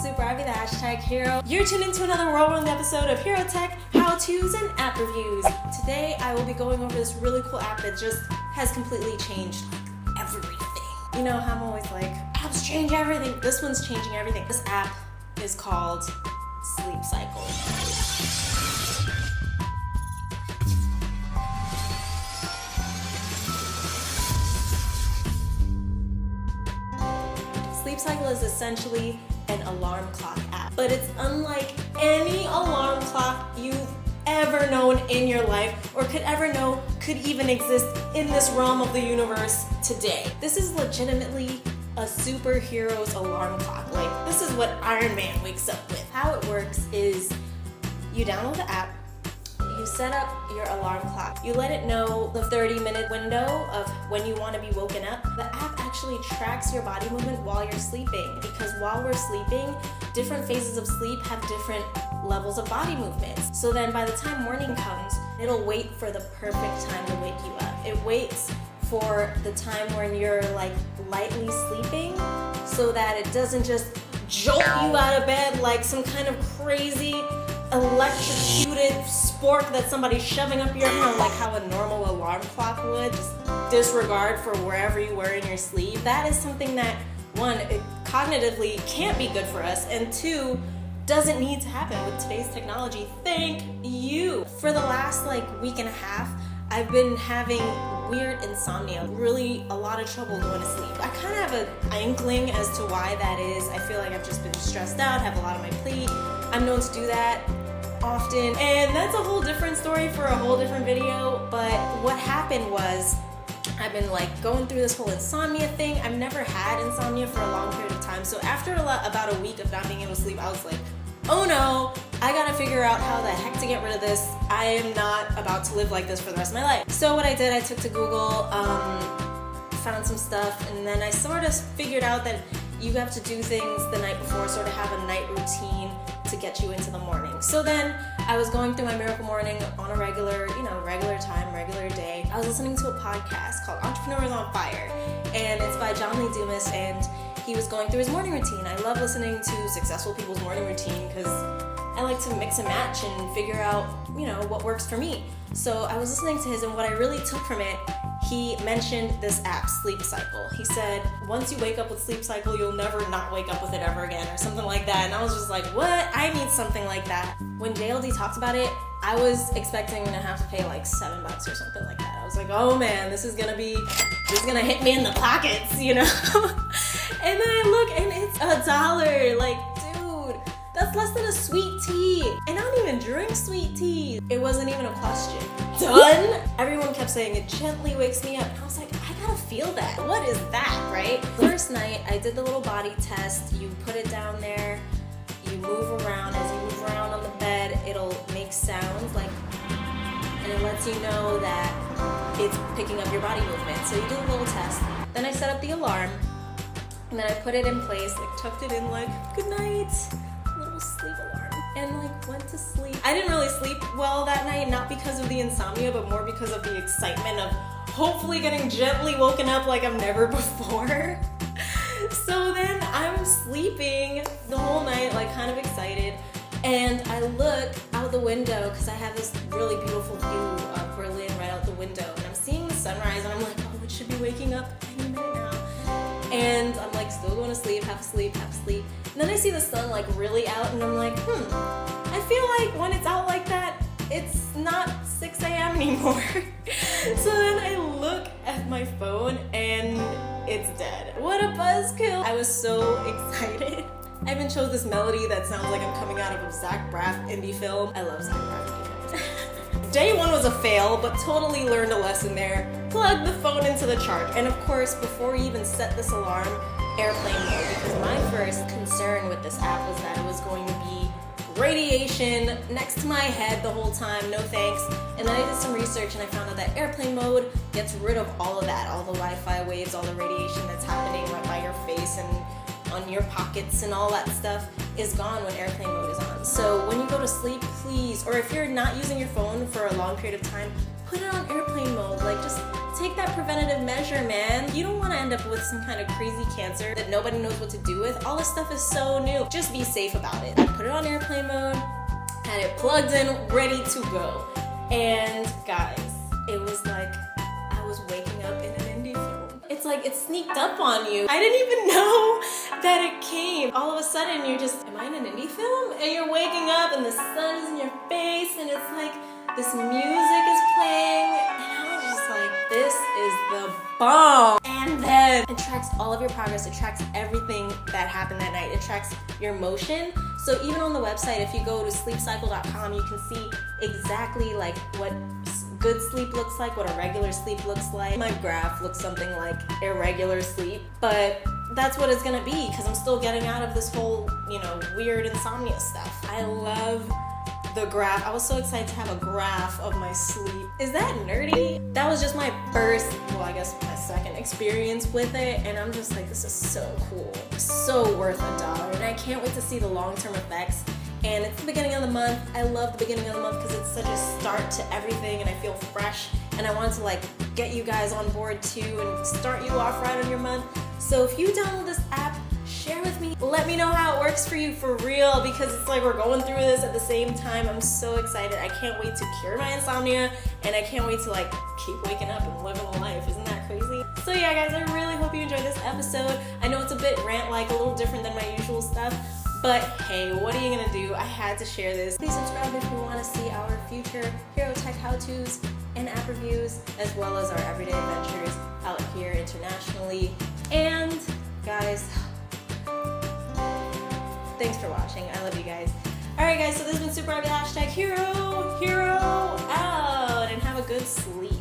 Super Ivy, the hashtag hero. You're tuned into another whirlwind episode of Hero Tech, how-tos, and app reviews. Today, I will be going over this really cool app that just has completely changed everything. You know how I'm always like, apps change everything. This one's changing everything. This app is called Sleep Cycle. Sleep Cycle is essentially an alarm clock app, but it's unlike any alarm clock you've ever known in your life or could ever know could even exist in this realm of the universe today. This is legitimately a superhero's alarm clock. Like, this is what Iron Man wakes up with. How it works is you download the app, you set up your alarm clock. You let it know the 30-minute window of when you want to be woken up. The app actually tracks your body movement while you're sleeping, because while we're sleeping, different phases of sleep have different levels of body movements. So then by the time morning comes, it'll wait for the perfect time to wake you up. It waits for the time when you're like lightly sleeping so that it doesn't just jolt you out of bed like some kind of crazy electrocuted spork that somebody's shoving up your, like how a normal alarm clock would, just disregard for wherever you were in your sleep. That is something that, one, it cognitively can't be good for us, and two, doesn't need to happen with today's technology. Thank you. For the last week and a half, I've been having weird insomnia, really a lot of trouble going to sleep. I kind of have an inkling as to why that is. I feel like I've just been stressed out, have a lot on my plate. I'm known to do that often, and that's a whole different story for a whole different video. But what happened was, I've been going through this whole insomnia thing. I've never had insomnia for a long period of time, so after about a week of not being able to sleep, I was like, oh no, I gotta figure out how the heck to get rid of this. I am not about to live like this for the rest of my life. So what I did, I took to Google, found some stuff, and then I sort of figured out that you have to do things the night before, sort of have a night routine to get you into the morning. So then I was going through my miracle morning on a regular time, regular day. I was listening to a podcast called Entrepreneurs on Fire, and it's by John Lee Dumas, and he was going through his morning routine. I love listening to successful people's morning routine because I like to mix and match and figure out, what works for me. So I was listening to his, and what I really took from it, he mentioned this app, Sleep Cycle. He said, once you wake up with Sleep Cycle, you'll never not wake up with it ever again, or something like that. And I was just like, what? I need something like that. When JLD talked about it, I was expecting to have to pay $7 or something like that. I was like, oh man, this is gonna hit me in the pockets, And then I look and it's $1. Dude, that's less than a sweet tea. And I don't even drink sweet tea. It wasn't even a question. Done? Everyone kept saying it gently wakes me up. And I was like, I gotta feel that. What is that, right? First night, I did the little body test. You put it down there, you move around. As you move around on the bed, it'll make sounds and it lets you know that it's picking up your body movement. So you do a little test. Then I set up the alarm, and then I put it in place, tucked it in good night, little sleep alarm, and went to sleep. I didn't really sleep well that night, not because of the insomnia, but more because of the excitement of hopefully getting gently woken up like I've never before. So then I'm sleeping the whole night, kind of excited, and I look out the window because I have this really beautiful view of Berlin right out the window, and I'm seeing the sunrise, and I'm like, oh, it should be waking up any minute now. And I'm still going to sleep, half asleep. And then I see the sun really out, and I'm like, I feel like when it's out like that, it's not 6 a.m. anymore. So then I look at my phone and it's dead. What a buzzkill. I was so excited. I even chose this melody that sounds like I'm coming out of a Zach Braff indie film. I love Zach Braff indie films. Day one was a fail, but totally learned a lesson there. Plug the phone into the charge. And of course, before you even set this alarm, airplane mode, because my first concern with this app was that it was going to be radiation next to my head the whole time, no thanks. And then I did some research and I found out that airplane mode gets rid of all of that, all the Wi-Fi waves, all the radiation that's happening right by your face and on your pockets and all that stuff is gone when airplane mode is on. So when you go to sleep, please, or if you're not using your phone for a long period of time, put it on airplane mode. Like, just take that preventative measure, man. You don't want to end up with some kind of crazy cancer that nobody knows what to do with. All this stuff is so new. Just be safe about it. I put it on airplane mode, had it plugged in, ready to go. And guys, it was like I was waking up in an indie film. It's like it sneaked up on you. I didn't even know that it came. All of a sudden you're just, am I in an indie film? And you're waking up and the sun is in your face and it's like this music is playing and I was just like, this is the bomb. And then it tracks all of your progress. It tracks everything that happened that night. It tracks your motion. So even on the website, if you go to sleepcycle.com, you can see exactly like what good sleep looks like, what a regular sleep looks like. My graph looks something like irregular sleep, but that's what it's gonna be because I'm still getting out of this whole, weird insomnia stuff. I love the graph. I was so excited to have a graph of my sleep. Is that nerdy? That was just my first, I guess my second experience with it, and I'm just like, this is so cool. So worth $1, and I can't wait to see the long-term effects. And it's the beginning of the month. I love the beginning of the month because it's such a start to everything and I feel fresh. And I wanted to get you guys on board too and start you off right on your month. So if you download this app, share with me. Let me know how it works for you for real because it's like we're going through this at the same time. I'm so excited. I can't wait to cure my insomnia and I can't wait to keep waking up and living a life. Isn't that crazy? So yeah, guys, I really hope you enjoyed this episode. I know it's a bit rant-like, a little different than my usual stuff. But hey, what are you gonna do? I had to share this. Please subscribe if you want to see our future hero tech how-tos and app reviews, as well as our everyday adventures out here internationally. And guys, thanks for watching. I love you guys. Alright guys, so this has been Super Hero, #hero out, and have a good sleep.